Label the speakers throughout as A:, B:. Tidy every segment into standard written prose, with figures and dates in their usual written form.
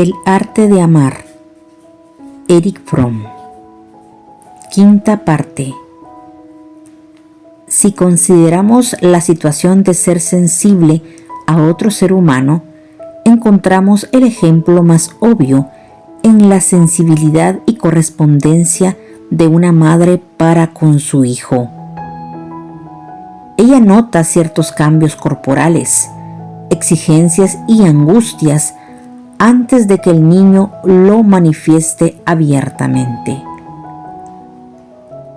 A: El arte de amar. Erich Fromm. Quinta parte. Si consideramos la situación de ser sensible a otro ser humano, encontramos el ejemplo más obvio en la sensibilidad y correspondencia de una madre para con su hijo. Ella nota ciertos cambios corporales, exigencias y angustias antes de que el niño lo manifieste abiertamente.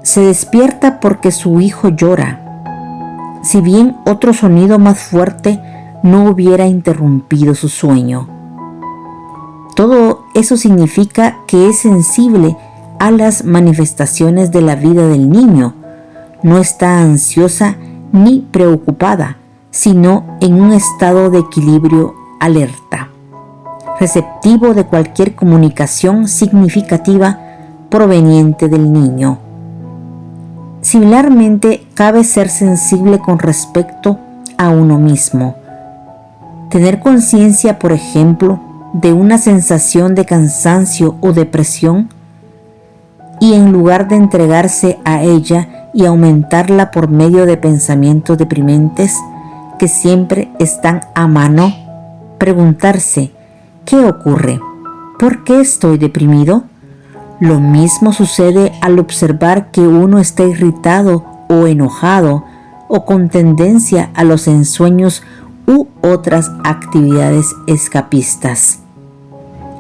A: Se despierta porque su hijo llora, si bien otro sonido más fuerte no hubiera interrumpido su sueño. Todo eso significa que es sensible a las manifestaciones de la vida del niño. No está ansiosa ni preocupada, sino en un estado de equilibrio alerta, receptivo de cualquier comunicación significativa proveniente del niño. Similarmente, cabe ser sensible con respecto a uno mismo. Tener conciencia, por ejemplo, de una sensación de cansancio o depresión, y en lugar de entregarse a ella y aumentarla por medio de pensamientos deprimentes que siempre están a mano, preguntarse: ¿qué ocurre? ¿Por qué estoy deprimido? Lo mismo sucede al observar que uno está irritado o enojado o con tendencia a los ensueños u otras actividades escapistas.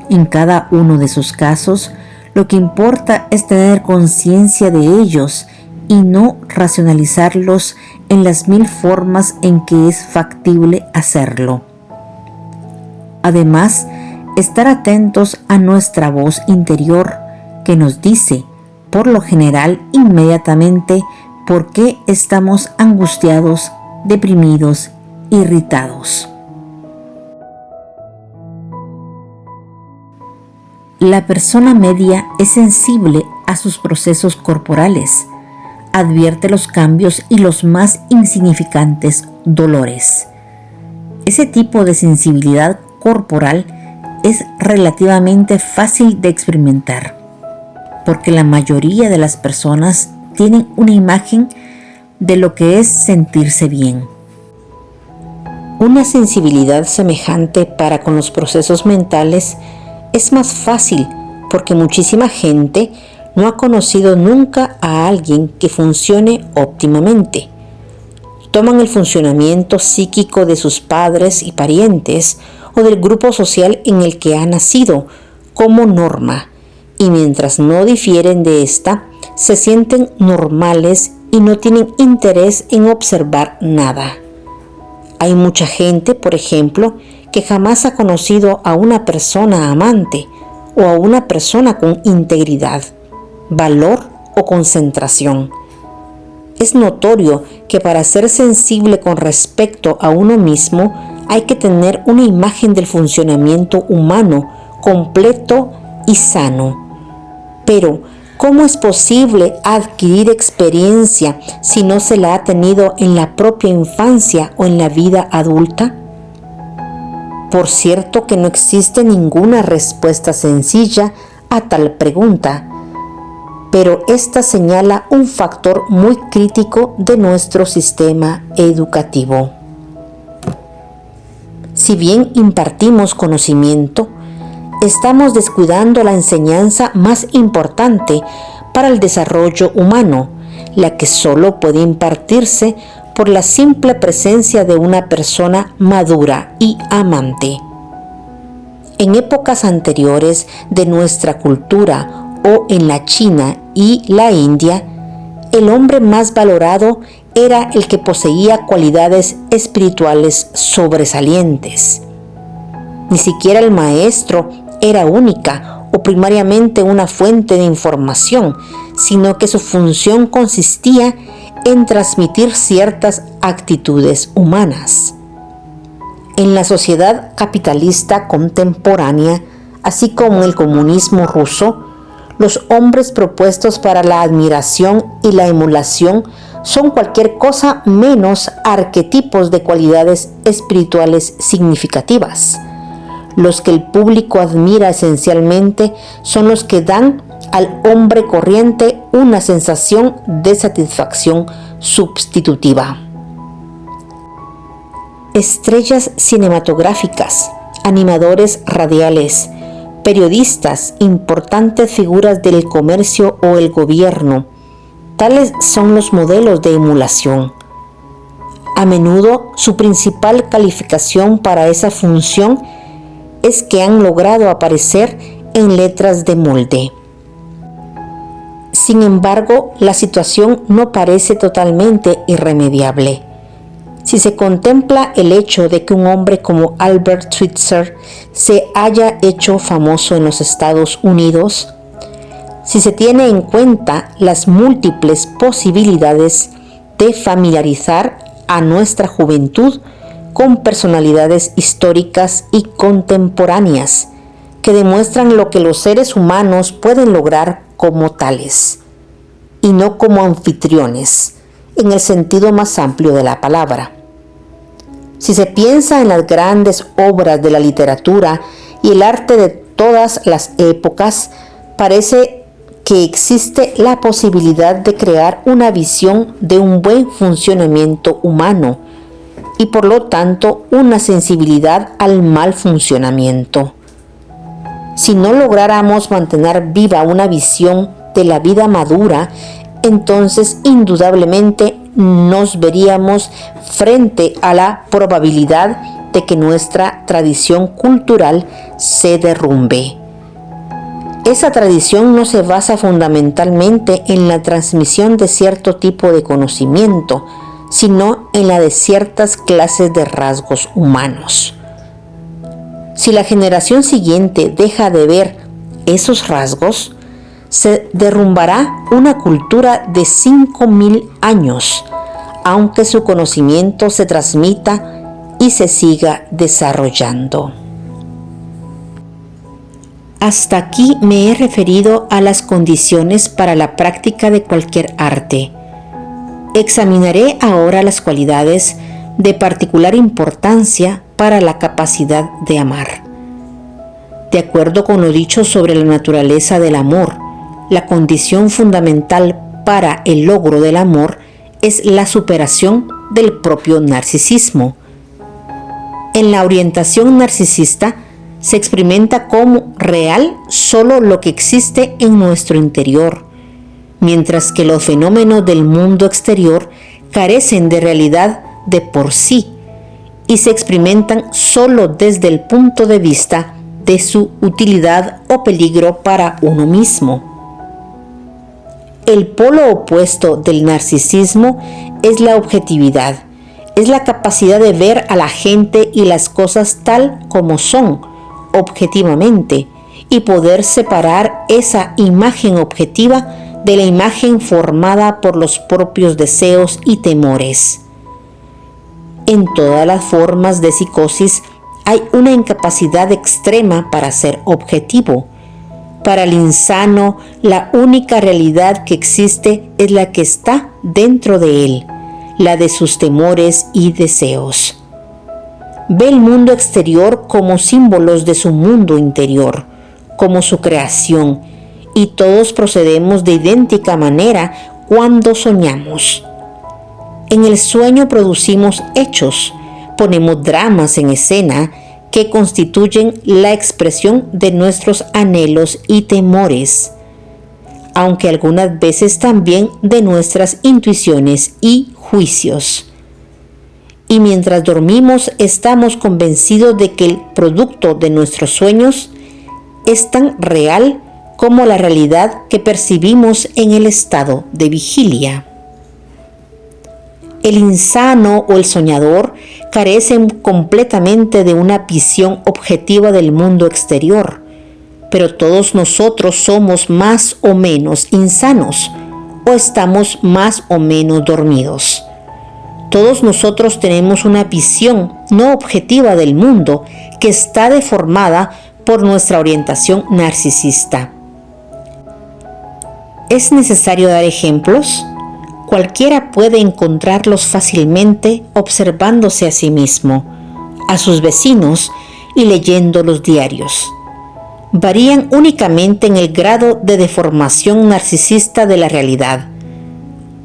A: En cada uno de esos casos, lo que importa es tener conciencia de ellos y no racionalizarlos en las mil formas en que es factible hacerlo. Además, estar atentos a nuestra voz interior que nos dice, por lo general, inmediatamente, por qué estamos angustiados, deprimidos, irritados. La persona media es sensible a sus procesos corporales, advierte los cambios y los más insignificantes dolores. Ese tipo de sensibilidad corporal es relativamente fácil de experimentar, porque la mayoría de las personas tienen una imagen de lo que es sentirse bien. Una sensibilidad semejante para con los procesos mentales es más fácil porque muchísima gente no ha conocido nunca a alguien que funcione óptimamente. Toman el funcionamiento psíquico de sus padres y parientes o del grupo social en el que ha nacido como norma, y mientras no difieren de esta, se sienten normales y no tienen interés en observar nada. Hay mucha gente, por ejemplo, que jamás ha conocido a una persona amante o a una persona con integridad, valor o concentración. Es notorio que para ser sensible con respecto a uno mismo hay que tener una imagen del funcionamiento humano completo y sano. Pero, ¿cómo es posible adquirir experiencia si no se la ha tenido en la propia infancia o en la vida adulta? Por cierto que no existe ninguna respuesta sencilla a tal pregunta, pero esta señala un factor muy crítico de nuestro sistema educativo. Si bien impartimos conocimiento, estamos descuidando la enseñanza más importante para el desarrollo humano, la que solo puede impartirse por la simple presencia de una persona madura y amante. En épocas anteriores de nuestra cultura o en la China y la India, el hombre más valorado era el que poseía cualidades espirituales sobresalientes. Ni siquiera el maestro era única o primariamente una fuente de información, sino que su función consistía en transmitir ciertas actitudes humanas. En la sociedad capitalista contemporánea, así como en el comunismo ruso, los hombres propuestos para la admiración y la emulación son cualquier cosa menos arquetipos de cualidades espirituales significativas. Los que el público admira esencialmente son los que dan al hombre corriente una sensación de satisfacción sustitutiva. Estrellas cinematográficas, animadores radiales, periodistas, importantes figuras del comercio o el gobierno, tales son los modelos de emulación. A menudo su principal calificación para esa función es que han logrado aparecer en letras de molde. Sin embargo, la situación no parece totalmente irremediable. Si se contempla el hecho de que un hombre como Albert Schweitzer se haya hecho famoso en los Estados Unidos, si se tiene en cuenta las múltiples posibilidades de familiarizar a nuestra juventud con personalidades históricas y contemporáneas que demuestran lo que los seres humanos pueden lograr como tales, y no como anfitriones, en el sentido más amplio de la palabra. Si se piensa en las grandes obras de la literatura y el arte de todas las épocas, parece que existe la posibilidad de crear una visión de un buen funcionamiento humano y por lo tanto una sensibilidad al mal funcionamiento. Si no lográramos mantener viva una visión de la vida madura, entonces indudablemente nos veríamos frente a la probabilidad de que nuestra tradición cultural se derrumbe. Esa tradición no se basa fundamentalmente en la transmisión de cierto tipo de conocimiento, sino en la de ciertas clases de rasgos humanos. Si la generación siguiente deja de ver esos rasgos, se derrumbará una cultura de 5.000 años, aunque su conocimiento se transmita y se siga desarrollando. Hasta aquí me he referido a las condiciones para la práctica de cualquier arte. Examinaré ahora las cualidades de particular importancia para la capacidad de amar. De acuerdo con lo dicho sobre la naturaleza del amor, la condición fundamental para el logro del amor es la superación del propio narcisismo. En la orientación narcisista se experimenta como real solo lo que existe en nuestro interior, mientras que los fenómenos del mundo exterior carecen de realidad de por sí y se experimentan solo desde el punto de vista de su utilidad o peligro para uno mismo. El polo opuesto del narcisismo es la objetividad, es la capacidad de ver a la gente y las cosas tal como son, objetivamente, y poder separar esa imagen objetiva de la imagen formada por los propios deseos y temores. En todas las formas de psicosis hay una incapacidad extrema para ser objetivo. Para el insano, la única realidad que existe es la que está dentro de él, la de sus temores y deseos. Ve el mundo exterior como símbolos de su mundo interior, como su creación, y todos procedemos de idéntica manera cuando soñamos. En el sueño producimos hechos, ponemos dramas en escena que constituyen la expresión de nuestros anhelos y temores, aunque algunas veces también de nuestras intuiciones y juicios. Y mientras dormimos estamos convencidos de que el producto de nuestros sueños es tan real como la realidad que percibimos en el estado de vigilia. El insano o el soñador carecen completamente de una visión objetiva del mundo exterior, pero todos nosotros somos más o menos insanos o estamos más o menos dormidos. Todos nosotros tenemos una visión no objetiva del mundo que está deformada por nuestra orientación narcisista. ¿Es necesario dar ejemplos? Cualquiera puede encontrarlos fácilmente observándose a sí mismo, a sus vecinos y leyendo los diarios. Varían únicamente en el grado de deformación narcisista de la realidad.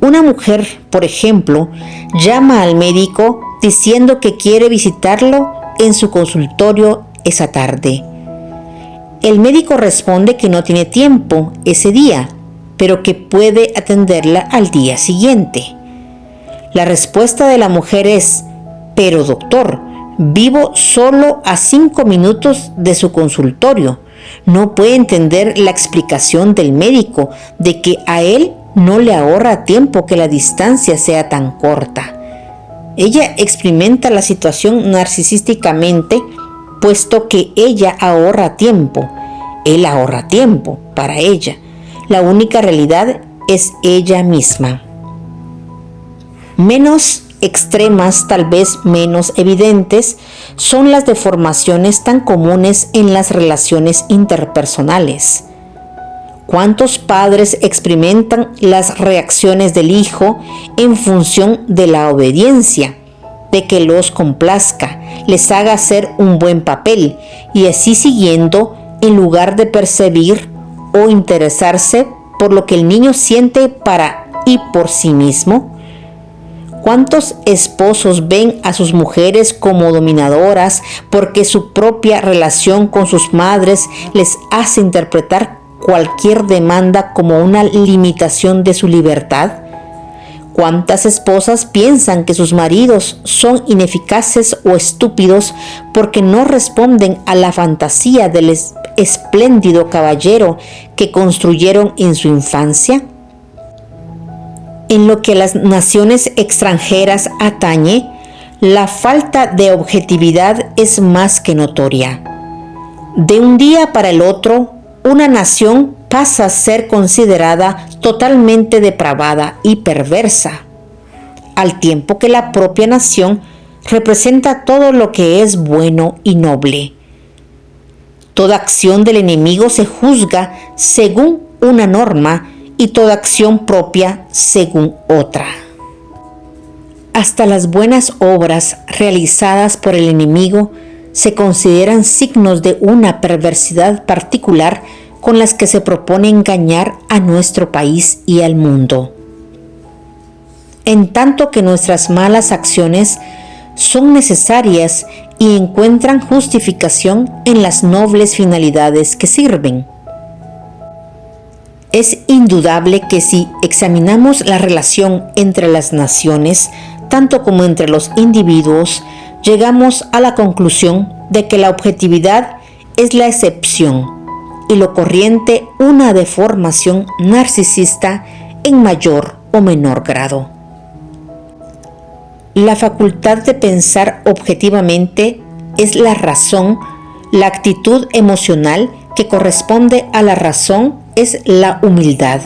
A: Una mujer, por ejemplo, llama al médico diciendo que quiere visitarlo en su consultorio esa tarde. El médico responde que no tiene tiempo ese día, pero que puede atenderla al día siguiente. La respuesta de la mujer es: pero doctor, vivo solo a 5 minutos de su consultorio. No puede entender la explicación del médico de que a él no le ahorra tiempo que la distancia sea tan corta. Ella experimenta la situación narcisísticamente, puesto que ella ahorra tiempo. Él ahorra tiempo para ella. La única realidad es ella misma. Menos extremas, tal vez menos evidentes, son las deformaciones tan comunes en las relaciones interpersonales. ¿Cuántos padres experimentan las reacciones del hijo en función de la obediencia, de que los complazca, les haga hacer un buen papel y así siguiendo, en lugar de percibir o interesarse por lo que el niño siente para y por sí mismo? ¿Cuántos esposos ven a sus mujeres como dominadoras porque su propia relación con sus madres les hace interpretar cualquier demanda como una limitación de su libertad? ¿Cuántas esposas piensan que sus maridos son ineficaces o estúpidos porque no responden a la fantasía del espléndido caballero que construyeron en su infancia? En lo que a las naciones extranjeras atañe, la falta de objetividad es más que notoria. De un día para el otro, una nación pasa a ser considerada totalmente depravada y perversa, al tiempo que la propia nación representa todo lo que es bueno y noble. Toda acción del enemigo se juzga según una norma y toda acción propia según otra. Hasta las buenas obras realizadas por el enemigo se consideran signos de una perversidad particular con las que se propone engañar a nuestro país y al mundo. En tanto que nuestras malas acciones son necesarias y encuentran justificación en las nobles finalidades que sirven. Es indudable que si examinamos la relación entre las naciones, tanto como entre los individuos, llegamos a la conclusión de que la objetividad es la excepción y lo corriente una deformación narcisista en mayor o menor grado. La facultad de pensar objetivamente es la razón, la actitud emocional que corresponde a la razón es la humildad.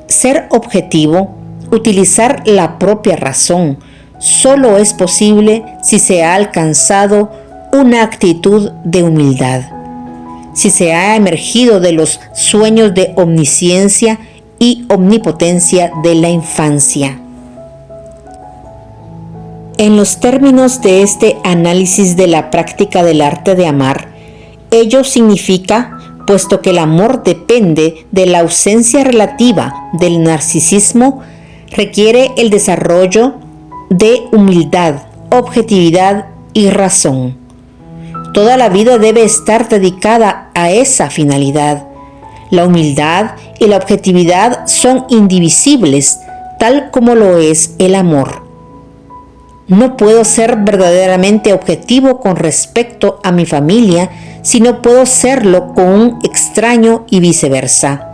A: Ser objetivo, utilizar la propia razón, solo es posible si se ha alcanzado una actitud de humildad, si se ha emergido de los sueños de omnisciencia y omnipotencia de la infancia. En los términos de este análisis de la práctica del arte de amar, ello significa, puesto que el amor depende de la ausencia relativa del narcisismo, requiere el desarrollo de humildad, objetividad y razón. Toda la vida debe estar dedicada a esa finalidad. La humildad y la objetividad son indivisibles, tal como lo es el amor. No puedo ser verdaderamente objetivo con respecto a mi familia si no puedo serlo con un extraño y viceversa.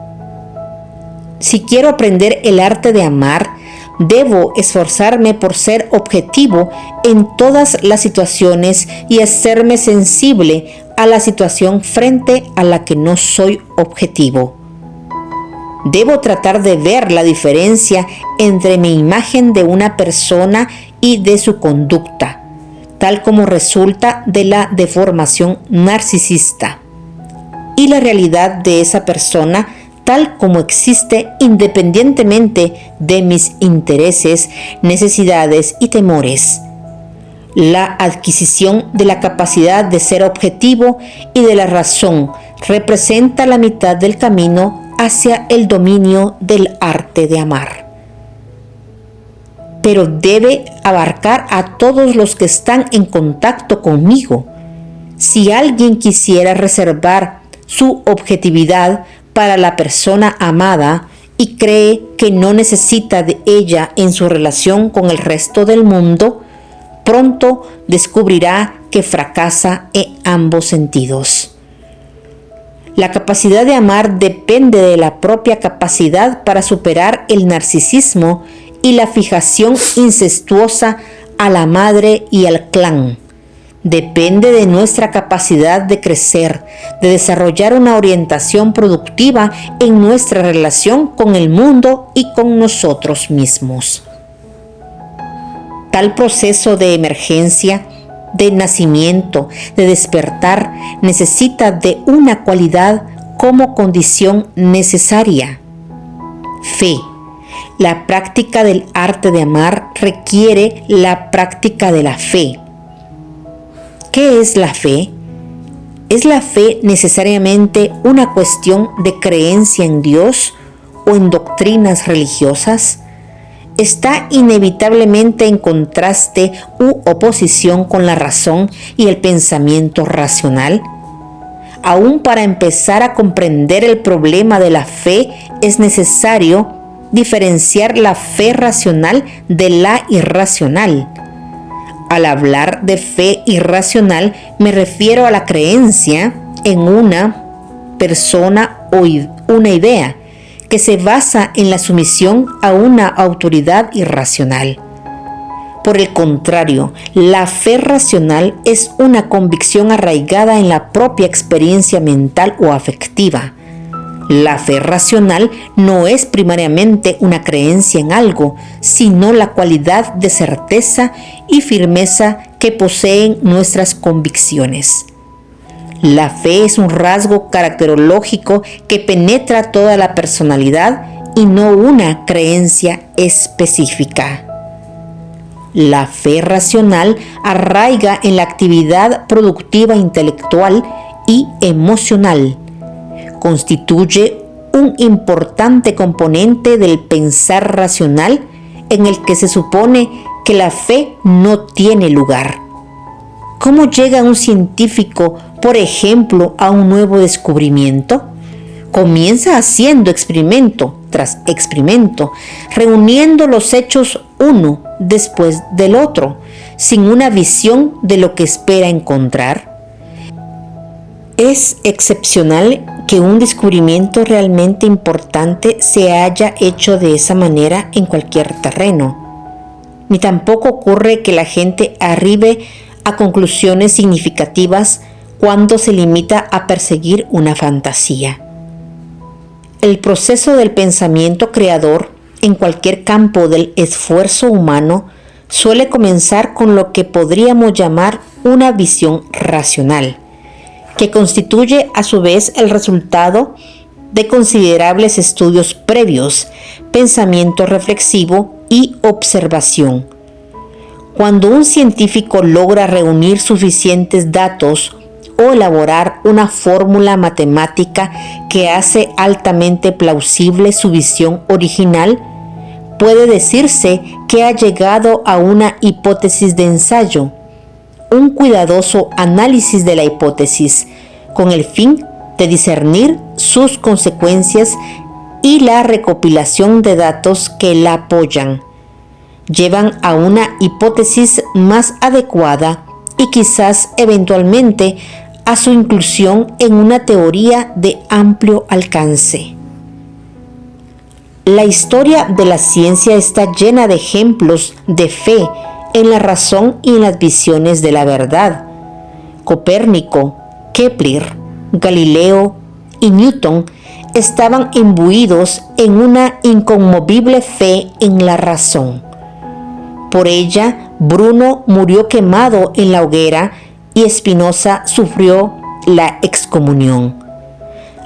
A: Si quiero aprender el arte de amar, debo esforzarme por ser objetivo en todas las situaciones y hacerme sensible a la situación frente a la que no soy objetivo. Debo tratar de ver la diferencia entre mi imagen de una persona y de su conducta, tal como resulta de la deformación narcisista, y la realidad de esa persona tal como existe independientemente de mis intereses, necesidades y temores. La adquisición de la capacidad de ser objetivo y de la razón representa la mitad del camino hacia el dominio del arte de amar. Pero debe abarcar a todos los que están en contacto conmigo. Si alguien quisiera reservar su objetividad para la persona amada y cree que no necesita de ella en su relación con el resto del mundo, pronto descubrirá que fracasa en ambos sentidos. La capacidad de amar depende de la propia capacidad para superar el narcisismo y la fijación incestuosa a la madre y al clan. Depende de nuestra capacidad de crecer, de desarrollar una orientación productiva en nuestra relación con el mundo y con nosotros mismos. Tal proceso de emergencia, de nacimiento, de despertar, necesita de una cualidad como condición necesaria: fe. La práctica del arte de amar requiere la práctica de la fe. ¿Qué es la fe? ¿Es la fe necesariamente una cuestión de creencia en Dios o en doctrinas religiosas? ¿Está inevitablemente en contraste u oposición con la razón y el pensamiento racional? Aún para empezar a comprender el problema de la fe es necesario diferenciar la fe racional de la irracional. Al hablar de fe irracional me refiero a la creencia en una persona o una idea que se basa en la sumisión a una autoridad irracional. Por el contrario, la fe racional es una convicción arraigada en la propia experiencia mental o afectiva. La fe racional no es primariamente una creencia en algo, sino la cualidad de certeza y firmeza que poseen nuestras convicciones. La fe es un rasgo caracterológico que penetra toda la personalidad y no una creencia específica. La fe racional arraiga en la actividad productiva intelectual y emocional. Constituye un importante componente del pensar racional en el que se supone que la fe no tiene lugar. ¿Cómo llega un científico, por ejemplo, a un nuevo descubrimiento? Comienza haciendo experimento tras experimento, reuniendo los hechos uno después del otro, sin una visión de lo que espera encontrar. Es excepcional que un descubrimiento realmente importante se haya hecho de esa manera en cualquier terreno. Ni tampoco ocurre que la gente arribe a conclusiones significativas cuando se limita a perseguir una fantasía. El proceso del pensamiento creador en cualquier campo del esfuerzo humano suele comenzar con lo que podríamos llamar una visión racional, que constituye a su vez el resultado de considerables estudios previos, pensamiento reflexivo y observación. Cuando un científico logra reunir suficientes datos o elaborar una fórmula matemática que hace altamente plausible su visión original, puede decirse que ha llegado a una hipótesis de ensayo, un cuidadoso análisis de la hipótesis, con el fin de discernir sus consecuencias y la recopilación de datos que la apoyan, llevan a una hipótesis más adecuada y quizás eventualmente a su inclusión en una teoría de amplio alcance. La historia de la ciencia está llena de ejemplos de fe en la razón y en las visiones de la verdad. Copérnico, Kepler, Galileo y Newton estaban imbuidos en una inconmovible fe en la razón. Por ella, Bruno murió quemado en la hoguera y Spinoza sufrió la excomunión.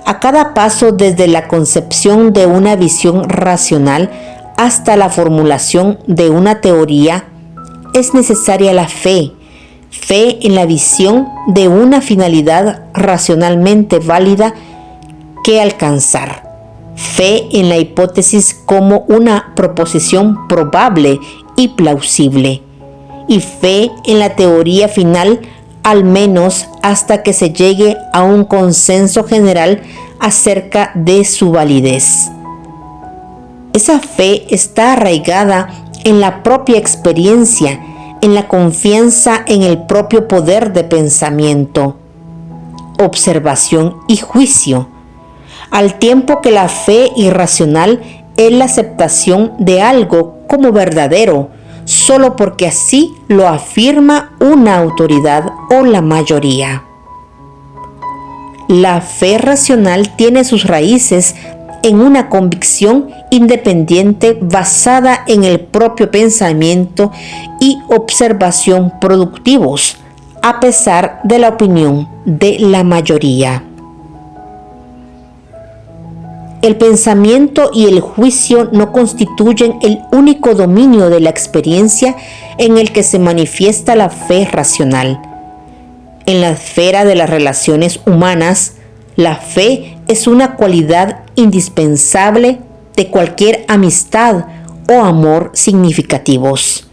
A: A cada paso, desde la concepción de una visión racional hasta la formulación de una teoría, es necesaria la fe, fe en la visión de una finalidad racionalmente válida que alcanzar, fe en la hipótesis como una proposición probable y plausible, y fe en la teoría final, al menos hasta que se llegue a un consenso general acerca de su validez. Esa fe está arraigada en la propia experiencia, en la confianza en el propio poder de pensamiento, observación y juicio, al tiempo que la fe irracional es la aceptación de algo como verdadero, solo porque así lo afirma una autoridad o la mayoría. La fe racional tiene sus raíces en una convicción independiente basada en el propio pensamiento y observación productivos, a pesar de la opinión de la mayoría. El pensamiento y el juicio no constituyen el único dominio de la experiencia en el que se manifiesta la fe racional. En la esfera de las relaciones humanas, la fe es una cualidad indispensable de cualquier amistad o amor significativos.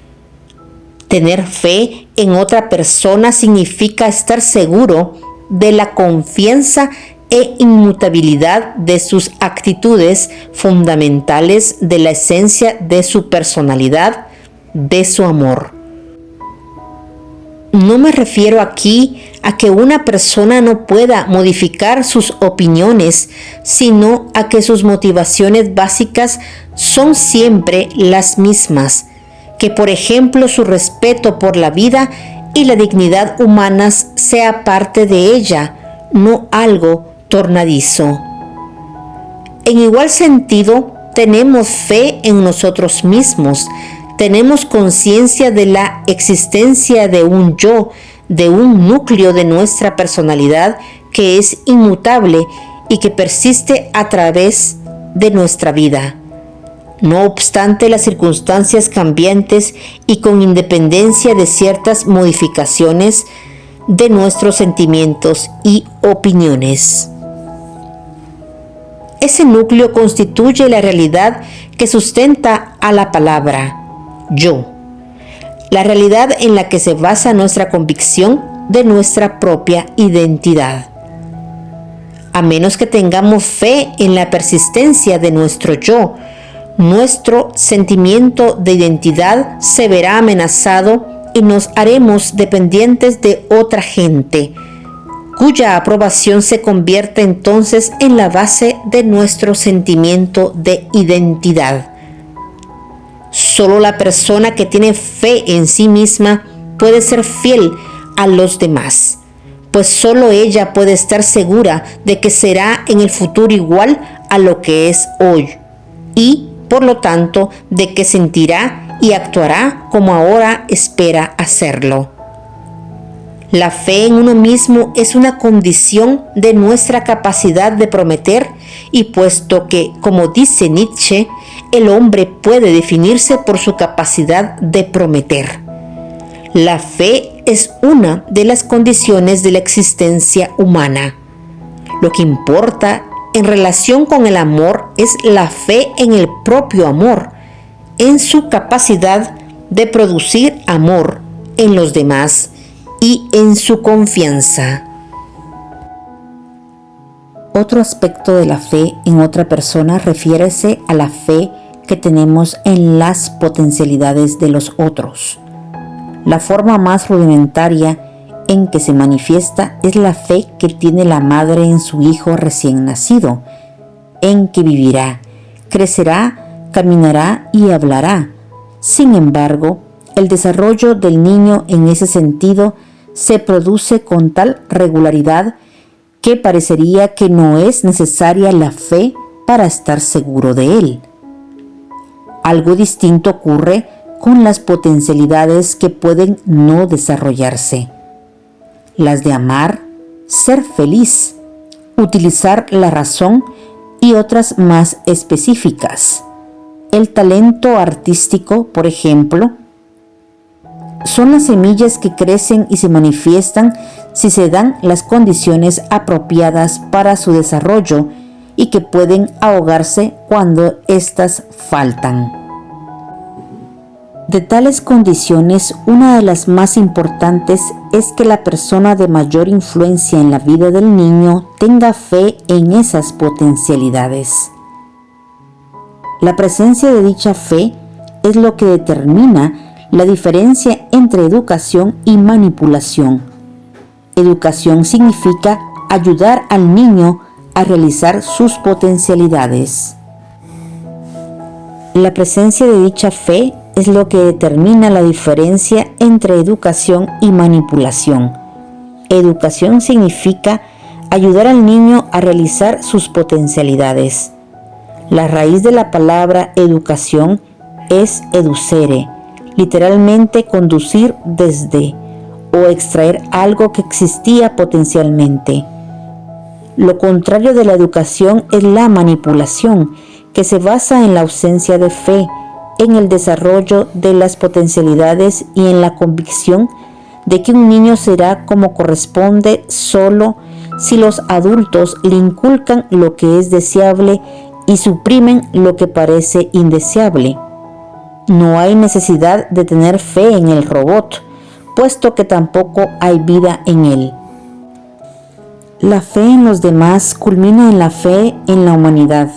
A: Tener fe en otra persona significa estar seguro de la confianza e inmutabilidad de sus actitudes fundamentales, de la esencia de su personalidad, de su amor. No me refiero aquí a que una persona no pueda modificar sus opiniones, sino a que sus motivaciones básicas son siempre las mismas, que por ejemplo su respeto por la vida y la dignidad humanas sea parte de ella, no algo tornadizo. En igual sentido, tenemos fe en nosotros mismos, tenemos conciencia de la existencia de un yo, de un núcleo de nuestra personalidad que es inmutable y que persiste a través de nuestra vida. No obstante las circunstancias cambiantes y con independencia de ciertas modificaciones de nuestros sentimientos y opiniones. Ese núcleo constituye la realidad que sustenta a la palabra yo, la realidad en la que se basa nuestra convicción de nuestra propia identidad. A menos que tengamos fe en la persistencia de nuestro yo, nuestro sentimiento de identidad se verá amenazado y nos haremos dependientes de otra gente, cuya aprobación se convierte entonces en la base de nuestro sentimiento de identidad. Solo la persona que tiene fe en sí misma puede ser fiel a los demás, pues solo ella puede estar segura de que será en el futuro igual a lo que es hoy y, por lo tanto, de que sentirá y actuará como ahora espera hacerlo. La fe en uno mismo es una condición de nuestra capacidad de prometer y puesto que, como dice Nietzsche, el hombre puede definirse por su capacidad de prometer. La fe es una de las condiciones de la existencia humana. Lo que importa en relación con el amor es la fe en el propio amor, en su capacidad de producir amor en los demás y en su confianza. Otro aspecto de la fe en otra persona refiere a la fe que tenemos en las potencialidades de los otros. La forma más rudimentaria en que se manifiesta es la fe que tiene la madre en su hijo recién nacido, en que vivirá, crecerá, caminará y hablará. Sin embargo, el desarrollo del niño en ese sentido se produce con tal regularidad que parecería que no es necesaria la fe para estar seguro de él. Algo distinto ocurre con las potencialidades que pueden no desarrollarse. Las de amar, ser feliz, utilizar la razón y otras más específicas. El talento artístico, por ejemplo, Son las semillas que crecen y se manifiestan si se dan las condiciones apropiadas para su desarrollo y que pueden ahogarse cuando éstas faltan. De tales condiciones, una de las más importantes es que la persona de mayor influencia en la vida del niño tenga fe en esas potencialidades. La presencia de dicha fe es lo que determina la diferencia entre educación y manipulación. Educación significa ayudar al niño a realizar sus potencialidades. La presencia de dicha fe es lo que determina la diferencia entre educación y manipulación. Educación significa ayudar al niño a realizar sus potencialidades. La raíz de la palabra educación es educere, literalmente conducir desde o extraer algo que existía potencialmente. Lo contrario de la educación es la manipulación, que se basa en la ausencia de fe, en el desarrollo de las potencialidades y en la convicción de que un niño será como corresponde solo si los adultos le inculcan lo que es deseable y suprimen lo que parece indeseable. No hay necesidad de tener fe en el robot, puesto que tampoco hay vida en él. La fe en los demás culmina en la fe en la humanidad.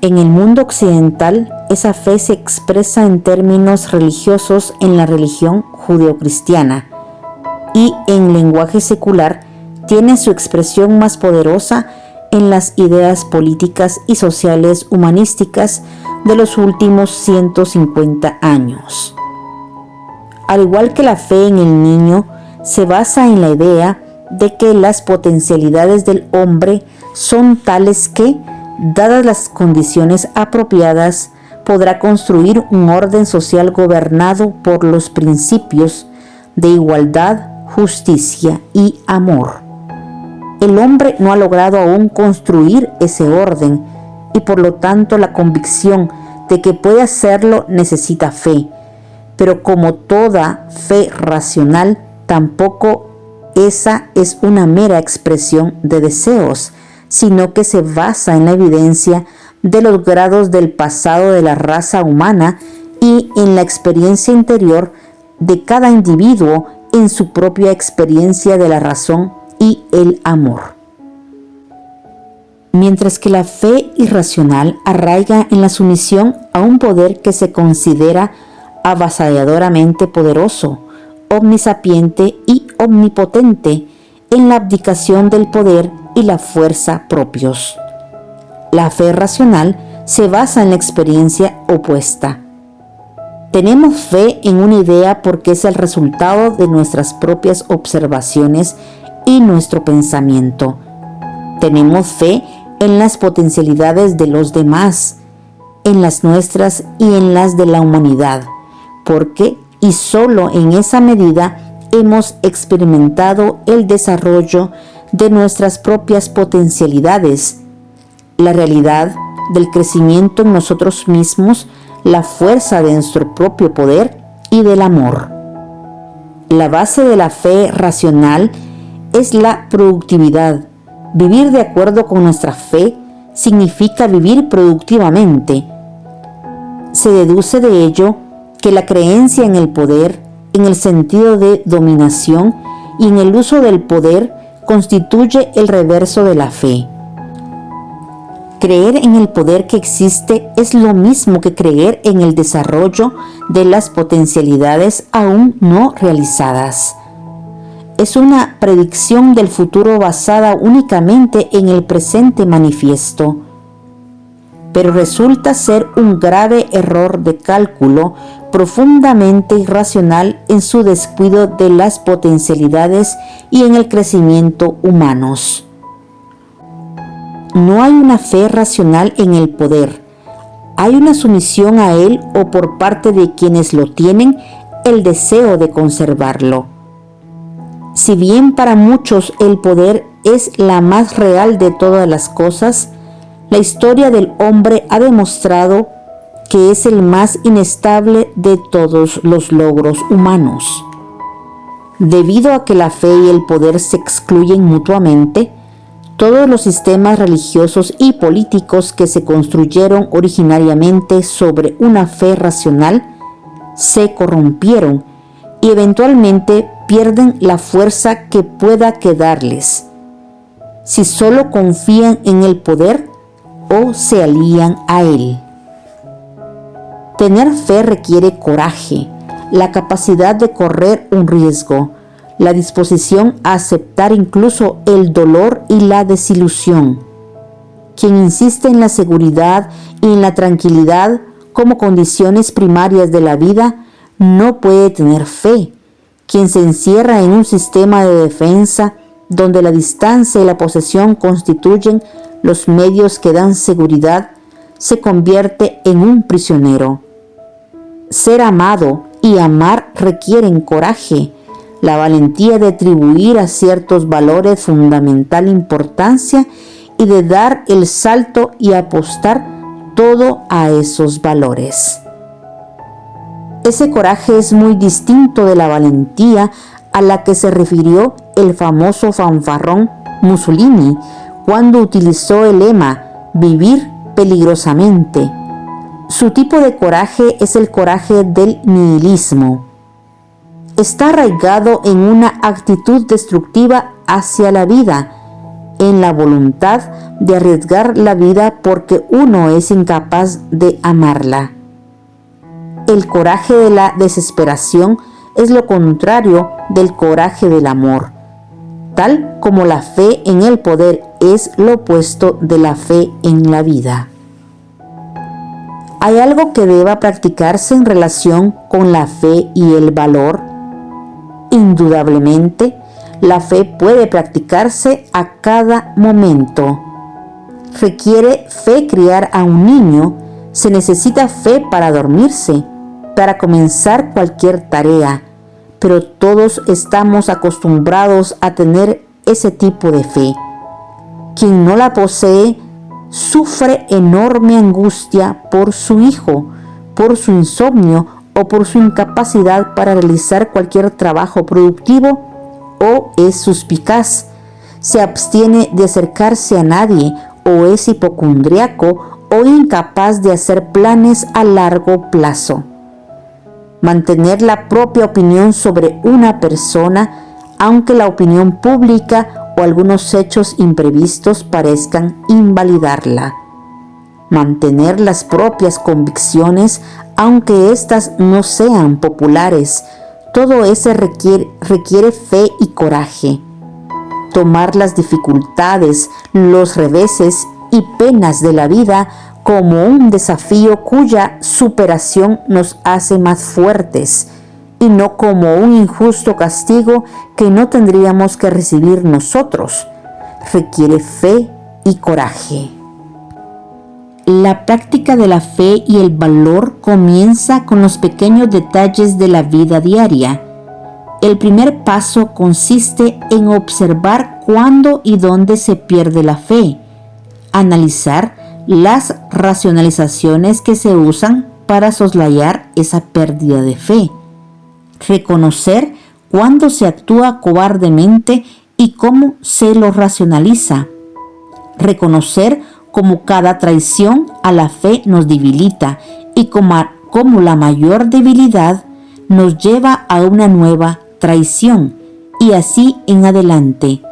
A: En el mundo occidental, esa fe se expresa en términos religiosos en la religión judeocristiana y en lenguaje secular tiene su expresión más poderosa en las ideas políticas y sociales humanísticas de los últimos 150 años. Al igual que la fe en el niño, se basa en la idea de que las potencialidades del hombre son tales que, dadas las condiciones apropiadas, podrá construir un orden social gobernado por los principios de igualdad, justicia y amor. El hombre no ha logrado aún construir ese orden y por lo tanto la convicción de que puede hacerlo necesita fe, pero como toda fe racional, tampoco esa es una mera expresión de deseos, sino que se basa en la evidencia de los grados del pasado de la raza humana y en la experiencia interior de cada individuo en su propia experiencia de la razón y el amor. Mientras que la fe irracional arraiga en la sumisión a un poder que se considera avasalladoramente poderoso, omnisapiente y omnipotente, en la abdicación del poder y la fuerza propios. La fe racional se basa en la experiencia opuesta. Tenemos fe en una idea porque es el resultado de nuestras propias observaciones y nuestro pensamiento. Tenemos fe en las potencialidades de los demás, en las nuestras y en las de la humanidad, porque y solo en esa medida hemos experimentado el desarrollo de nuestras propias potencialidades, la realidad del crecimiento en nosotros mismos, la fuerza de nuestro propio poder y del amor. La base de la fe racional es la productividad. Vivir de acuerdo con nuestra fe significa vivir productivamente. Se deduce de ello que la creencia en el poder, en el sentido de dominación y en el uso del poder, constituye el reverso de la fe. Creer en el poder que existe es lo mismo que creer en el desarrollo de las potencialidades aún no realizadas. Es una predicción del futuro basada únicamente en el presente manifiesto, pero resulta ser un grave error de cálculo profundamente irracional en su descuido de las potencialidades y en el crecimiento humanos. No hay una fe racional en el poder, hay una sumisión a él o por parte de quienes lo tienen el deseo de conservarlo. Si bien para muchos el poder es la más real de todas las cosas, la historia del hombre ha demostrado que es el más inestable de todos los logros humanos. Debido a que la fe y el poder se excluyen mutuamente, todos los sistemas religiosos y políticos que se construyeron originariamente sobre una fe racional se corrompieron y eventualmente pierden la fuerza que pueda quedarles si solo confían en el poder o se alían a él. Tener fe requiere coraje, la capacidad de correr un riesgo, la disposición a aceptar incluso el dolor y la desilusión. Quien insiste en la seguridad y en la tranquilidad como condiciones primarias de la vida no puede tener fe. Quien se encierra en un sistema de defensa donde la distancia y la posesión constituyen los medios que dan seguridad, se convierte en un prisionero. Ser amado y amar requieren coraje, la valentía de atribuir a ciertos valores fundamental importancia y de dar el salto y apostar todo a esos valores. Ese coraje es muy distinto de la valentía a la que se refirió el famoso fanfarrón Mussolini cuando utilizó el lema «vivir peligrosamente». Su tipo de coraje es el coraje del nihilismo. Está arraigado en una actitud destructiva hacia la vida, en la voluntad de arriesgar la vida porque uno es incapaz de amarla. El coraje de la desesperación es lo contrario del coraje del amor, tal como la fe en el poder es lo opuesto de la fe en la vida. ¿Hay algo que deba practicarse en relación con la fe y el valor? Indudablemente, la fe puede practicarse a cada momento. Requiere fe criar a un niño, se necesita fe para dormirse, para comenzar cualquier tarea, pero todos estamos acostumbrados a tener ese tipo de fe. Quien no la posee sufre enorme angustia por su hijo, por su insomnio o por su incapacidad para realizar cualquier trabajo productivo, o es suspicaz, se abstiene de acercarse a nadie, o es hipocondriaco o incapaz de hacer planes a largo plazo. Mantener la propia opinión sobre una persona, aunque la opinión pública o algunos hechos imprevistos parezcan invalidarla. Mantener las propias convicciones, aunque éstas no sean populares. Todo eso requiere fe y coraje. Tomar las dificultades, los reveses y penas de la vida como un desafío cuya superación nos hace más fuertes, y no como un injusto castigo que no tendríamos que recibir nosotros. Requiere fe y coraje. La práctica de la fe y el valor comienza con los pequeños detalles de la vida diaria. El primer paso consiste en observar cuándo y dónde se pierde la fe, analizar las racionalizaciones que se usan para soslayar esa pérdida de fe, reconocer cuándo se actúa cobardemente y cómo se lo racionaliza, reconocer cómo cada traición a la fe nos debilita y cómo la mayor debilidad nos lleva a una nueva traición, y así en adelante,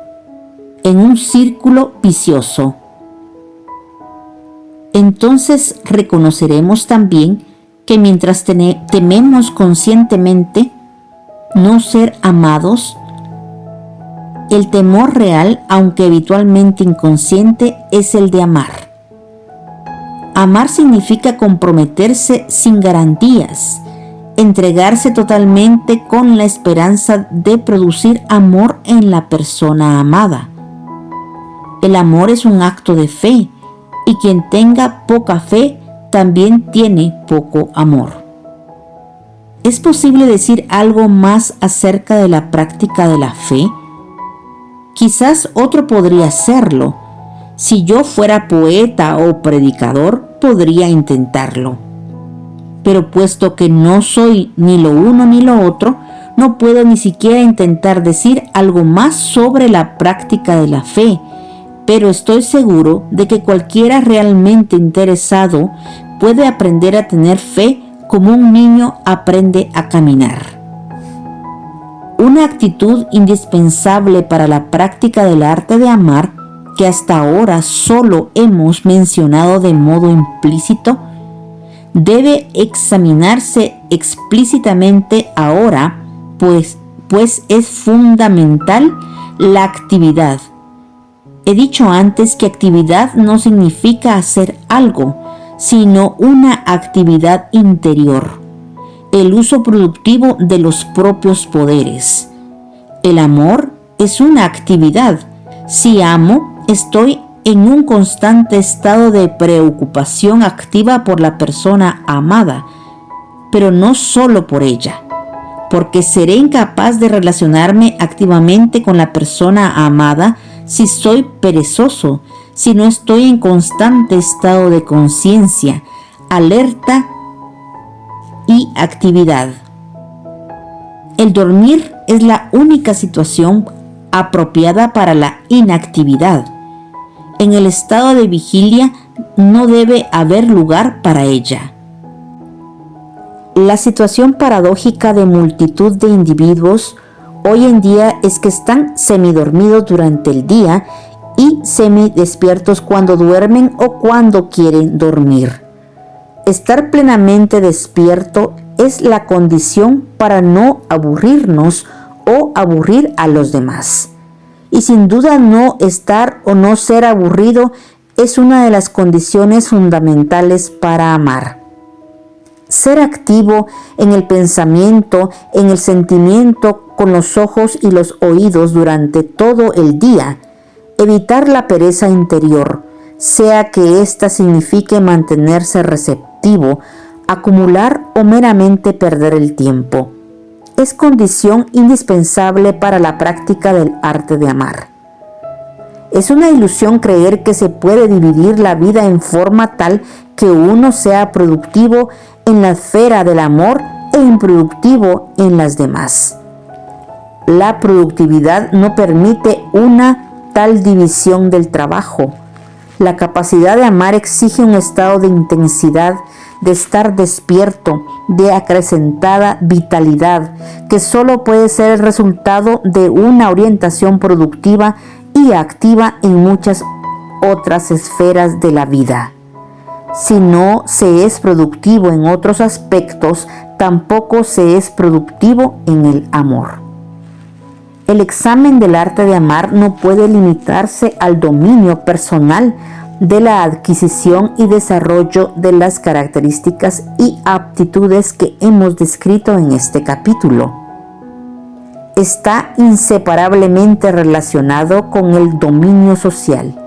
A: en un círculo vicioso. Entonces reconoceremos también que mientras tememos conscientemente no ser amados, el temor real, aunque habitualmente inconsciente, es el de amar. Amar significa comprometerse sin garantías, entregarse totalmente con la esperanza de producir amor en la persona amada. El amor es un acto de fe, y quien tenga poca fe también tiene poco amor. ¿Es posible decir algo más acerca de la práctica de la fe? Quizás otro podría hacerlo. Si yo fuera poeta o predicador, podría intentarlo. Pero puesto que no soy ni lo uno ni lo otro, no puedo ni siquiera intentar decir algo más sobre la práctica de la fe, pero estoy seguro de que cualquiera realmente interesado puede aprender a tener fe como un niño aprende a caminar. Una actitud indispensable para la práctica del arte de amar, que hasta ahora solo hemos mencionado de modo implícito, debe examinarse explícitamente ahora, pues es fundamental la actividad. He dicho antes que actividad no significa hacer algo, sino una actividad interior, el uso productivo de los propios poderes. El amor es una actividad. Si amo, estoy en un constante estado de preocupación activa por la persona amada, pero no solo por ella, porque seré incapaz de relacionarme activamente con la persona amada si soy perezoso, si no estoy en constante estado de conciencia, alerta y actividad. El dormir es la única situación apropiada para la inactividad. En el estado de vigilia no debe haber lugar para ella. La situación paradójica de multitud de individuos hoy en día es que están semidormidos durante el día y semidespiertos cuando duermen o cuando quieren dormir. Estar plenamente despierto es la condición para no aburrirnos o aburrir a los demás. Y sin duda no estar o no ser aburrido es una de las condiciones fundamentales para amar. Ser activo en el pensamiento, en el sentimiento, con los ojos y los oídos durante todo el día. Evitar la pereza interior, sea que ésta signifique mantenerse receptivo, acumular o meramente perder el tiempo. Es condición indispensable para la práctica del arte de amar. Es una ilusión creer que se puede dividir la vida en forma tal que uno sea productivo en la esfera del amor e improductivo en las demás. La productividad no permite una tal división del trabajo. La capacidad de amar exige un estado de intensidad, de estar despierto, de acrecentada vitalidad, que solo puede ser el resultado de una orientación productiva y activa en muchas otras esferas de la vida. Si no se es productivo en otros aspectos, tampoco se es productivo en el amor. El examen del arte de amar no puede limitarse al dominio personal de la adquisición y desarrollo de las características y aptitudes que hemos descrito en este capítulo. Está inseparablemente relacionado con el dominio social.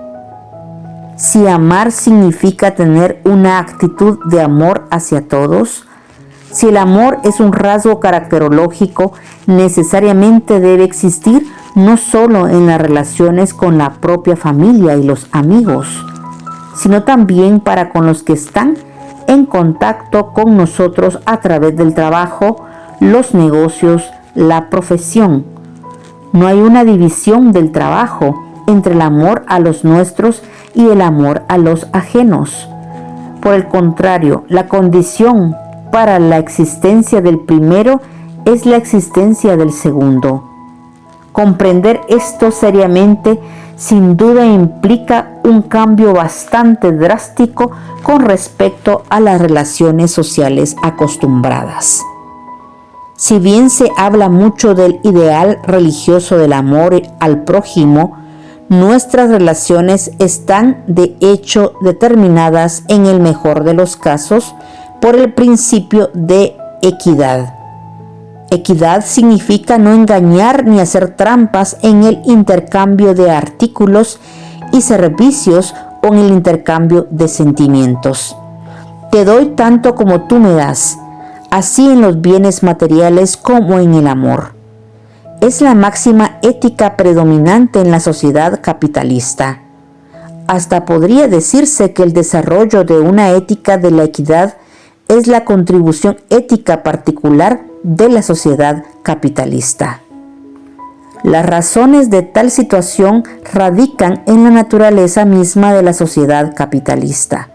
A: Si amar significa tener una actitud de amor hacia todos, si el amor es un rasgo caracterológico, necesariamente debe existir no solo en las relaciones con la propia familia y los amigos, sino también para con los que están en contacto con nosotros a través del trabajo, los negocios, la profesión. No hay una división del trabajo entre el amor a los nuestros y el amor a los ajenos. Por el contrario, la condición para la existencia del primero es la existencia del segundo. Comprender esto seriamente sin duda implica un cambio bastante drástico con respecto a las relaciones sociales acostumbradas. Si bien se habla mucho del ideal religioso del amor al prójimo, nuestras relaciones están de hecho determinadas en el mejor de los casos por el principio de equidad. Equidad significa no engañar ni hacer trampas en el intercambio de artículos y servicios o en el intercambio de sentimientos. Te doy tanto como tú me das, así en los bienes materiales como en el amor. Es la máxima ética predominante en la sociedad capitalista. Hasta podría decirse que el desarrollo de una ética de la equidad es la contribución ética particular de la sociedad capitalista. Las razones de tal situación radican en la naturaleza misma de la sociedad capitalista.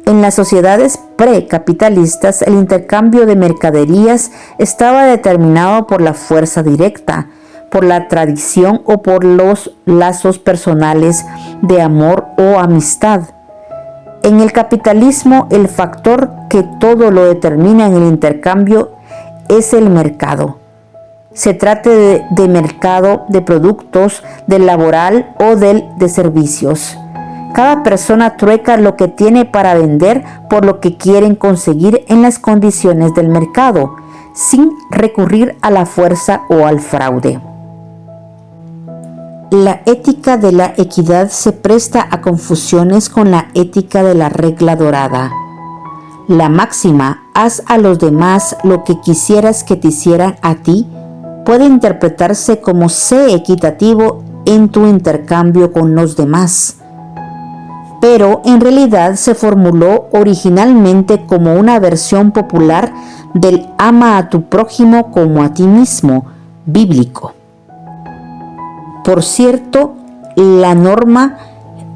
A: En las sociedades precapitalistas, el intercambio de mercaderías estaba determinado por la fuerza directa, por la tradición o por los lazos personales de amor o amistad. En el capitalismo, el factor que todo lo determina en el intercambio es el mercado. Se trate de mercado de productos, del laboral o del de servicios. Cada persona trueca lo que tiene para vender por lo que quieren conseguir en las condiciones del mercado, sin recurrir a la fuerza o al fraude. La ética de la equidad se presta a confusiones con la ética de la regla dorada. La máxima, haz a los demás lo que quisieras que te hicieran a ti, puede interpretarse como sé equitativo en tu intercambio con los demás. Pero en realidad se formuló originalmente como una versión popular del ama a tu prójimo como a ti mismo, bíblico. Por cierto, la norma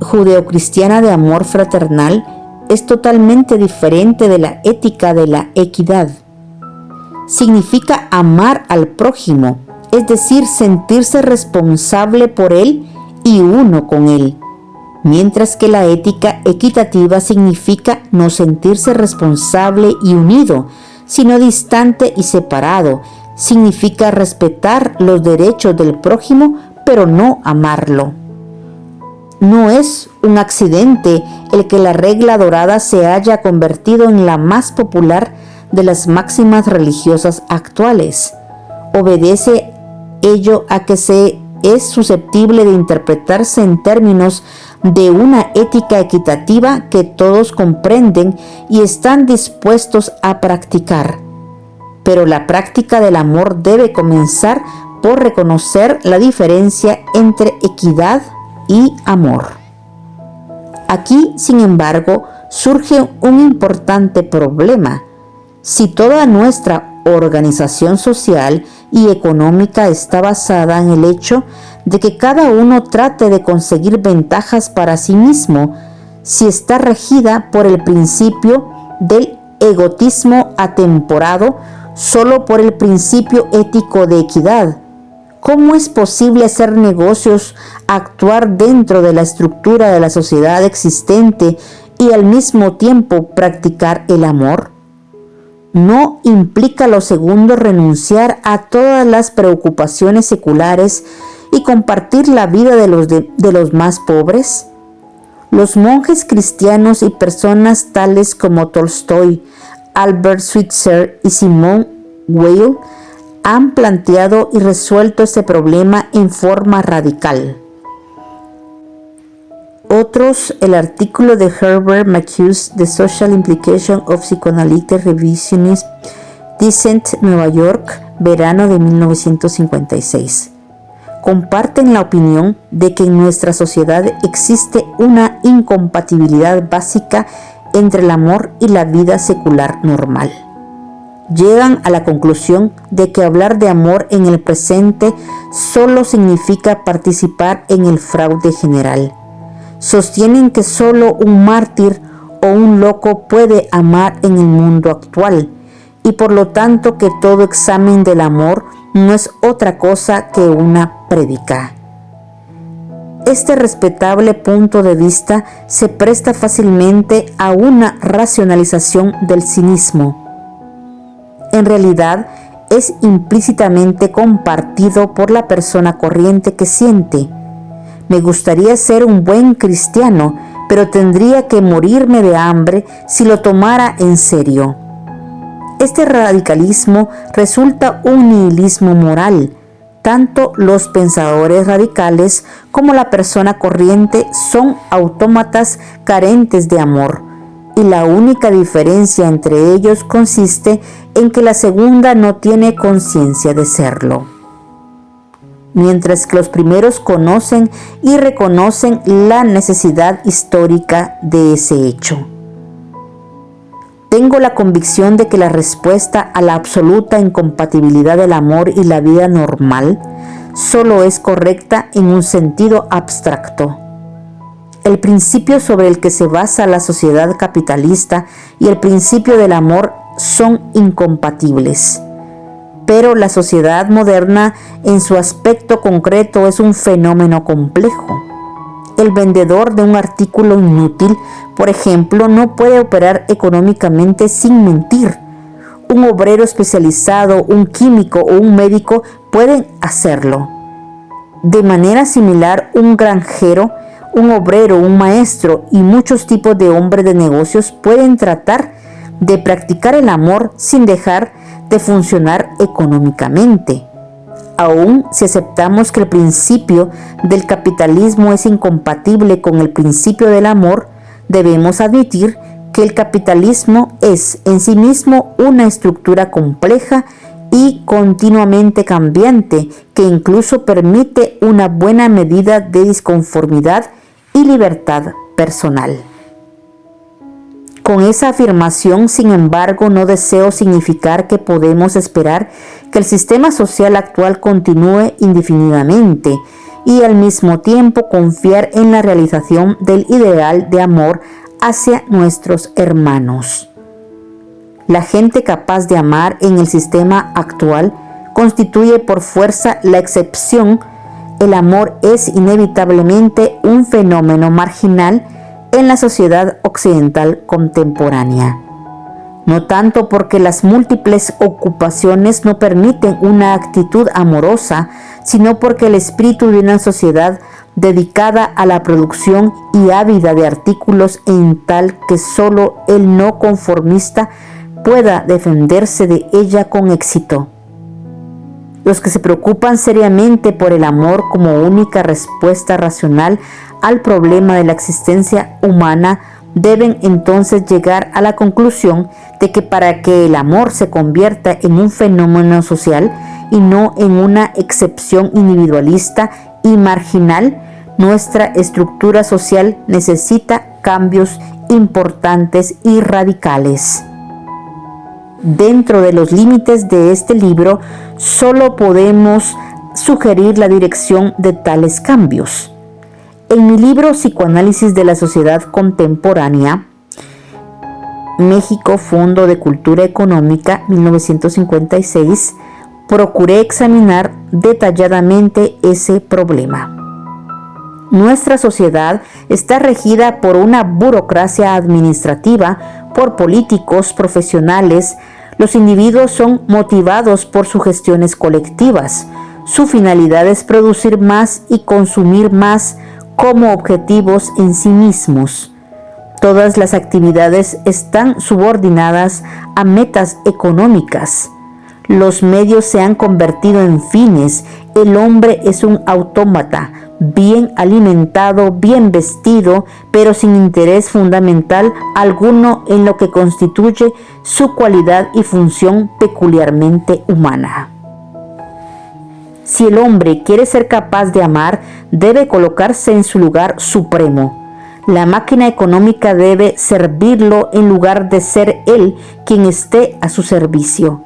A: judeocristiana de amor fraternal es totalmente diferente de la ética de la equidad. Significa amar al prójimo, es decir, sentirse responsable por él y uno con él, mientras que la ética equitativa significa no sentirse responsable y unido, sino distante y separado. Significa respetar los derechos del prójimo, pero no amarlo. No es un accidente el que la regla dorada se haya convertido en la más popular de las máximas religiosas actuales. Obedece ello a que es susceptible de interpretarse en términos de una ética equitativa que todos comprenden y están dispuestos a practicar. Pero la práctica del amor debe comenzar por reconocer la diferencia entre equidad y amor. Aquí, sin embargo, surge un importante problema. Si toda nuestra organización social y económica está basada en el hecho de que cada uno trate de conseguir ventajas para sí mismo, si está regida por el principio del egoísmo atemporado solo por el principio ético de equidad, ¿cómo es posible hacer negocios, actuar dentro de la estructura de la sociedad existente y al mismo tiempo practicar el amor? ¿No implica lo segundo renunciar a todas las preocupaciones seculares y compartir la vida de los más pobres? Los monjes cristianos y personas tales como Tolstoy, Albert Schweitzer y Simone Weil han planteado y resuelto este problema en forma radical. Otros, el artículo de Herbert Marcuse, The Social Implication of Psychoanalytic Revisionism, Dissent, Nueva York, verano de 1956. Comparten la opinión de que en nuestra sociedad existe una incompatibilidad básica entre el amor y la vida secular normal. Llegan a la conclusión de que hablar de amor en el presente solo significa participar en el fraude general. Sostienen que solo un mártir o un loco puede amar en el mundo actual, y por lo tanto que todo examen del amor no es otra cosa que una prédica. Este respetable punto de vista se presta fácilmente a una racionalización del cinismo. En realidad, es implícitamente compartido por la persona corriente que siente: me gustaría ser un buen cristiano, pero tendría que morirme de hambre si lo tomara en serio. Este radicalismo resulta un nihilismo moral. Tanto los pensadores radicales como la persona corriente son autómatas carentes de amor, y la única diferencia entre ellos consiste en que la segunda no tiene conciencia de serlo. Mientras que los primeros conocen y reconocen la necesidad histórica de ese hecho. Tengo la convicción de que la respuesta a la absoluta incompatibilidad del amor y la vida normal solo es correcta en un sentido abstracto. El principio sobre el que se basa la sociedad capitalista y el principio del amor son incompatibles. Pero la sociedad moderna en su aspecto concreto es un fenómeno complejo. El vendedor de un artículo inútil, por ejemplo, no puede operar económicamente sin mentir. Un obrero especializado, un químico o un médico pueden hacerlo. De manera similar, un granjero, un obrero, un maestro y muchos tipos de hombres de negocios pueden tratar de practicar el amor sin dejar de funcionar económicamente. Aún si aceptamos que el principio del capitalismo es incompatible con el principio del amor, debemos admitir que el capitalismo es en sí mismo una estructura compleja y continuamente cambiante que incluso permite una buena medida de disconformidad y libertad personal. Con esa afirmación, sin embargo, no deseo significar que podemos esperar que el sistema social actual continúe indefinidamente y al mismo tiempo confiar en la realización del ideal de amor hacia nuestros hermanos. La gente capaz de amar en el sistema actual constituye por fuerza la excepción. El amor es inevitablemente un fenómeno marginal en la sociedad occidental contemporánea. No tanto porque las múltiples ocupaciones no permiten una actitud amorosa, sino porque el espíritu de una sociedad dedicada a la producción y ávida de artículos en tal que solo el no conformista pueda defenderse de ella con éxito. Los que se preocupan seriamente por el amor como única respuesta racional al problema de la existencia humana deben entonces llegar a la conclusión de que para que el amor se convierta en un fenómeno social y no en una excepción individualista y marginal, nuestra estructura social necesita cambios importantes y radicales. Dentro de los límites de este libro, solo podemos sugerir la dirección de tales cambios. En mi libro Psicoanálisis de la Sociedad Contemporánea, México, Fondo de Cultura Económica, 1956, procuré examinar detalladamente ese problema. Nuestra sociedad está regida por una burocracia administrativa, por políticos, profesionales. Los individuos son motivados por sugestiones colectivas. Su finalidad es producir más y consumir más como objetivos en sí mismos. Todas las actividades están subordinadas a metas económicas. Los medios se han convertido en fines. El hombre es un autómata, bien alimentado, bien vestido, pero sin interés fundamental alguno en lo que constituye su cualidad y función peculiarmente humana. Si el hombre quiere ser capaz de amar, debe colocarse en su lugar supremo. La máquina económica debe servirlo en lugar de ser él quien esté a su servicio.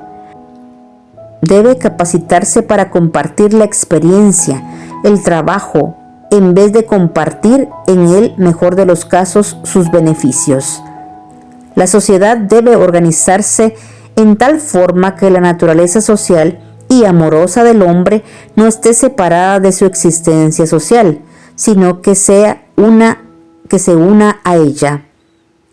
A: Debe capacitarse para compartir la experiencia, el trabajo, en vez de compartir en el mejor de los casos sus beneficios. La sociedad debe organizarse en tal forma que la naturaleza social y amorosa del hombre no esté separada de su existencia social, sino que se una a ella.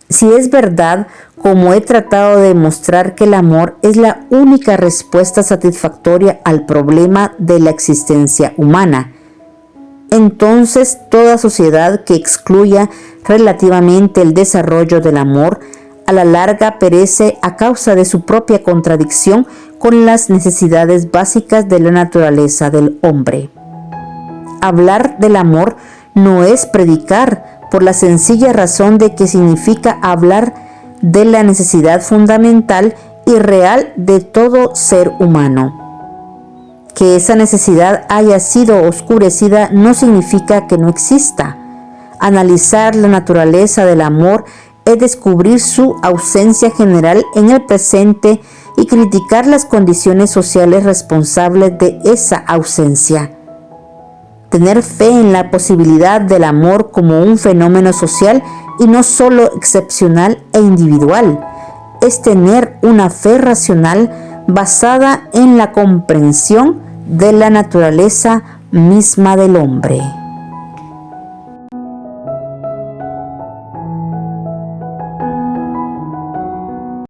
A: Si es verdad, como he tratado de demostrar, que el amor es la única respuesta satisfactoria al problema de la existencia humana, entonces toda sociedad que excluya relativamente el desarrollo del amor a la larga perece a causa de su propia contradicción con las necesidades básicas de la naturaleza del hombre. Hablar del amor no es predicar, por la sencilla razón de que significa hablar de la necesidad fundamental y real de todo ser humano. Que esa necesidad haya sido oscurecida no significa que no exista. Analizar la naturaleza del amor es descubrir su ausencia general en el presente y criticar las condiciones sociales responsables de esa ausencia. Tener fe en la posibilidad del amor como un fenómeno social y no solo excepcional e individual, es tener una fe racional basada en la comprensión de la naturaleza misma del hombre.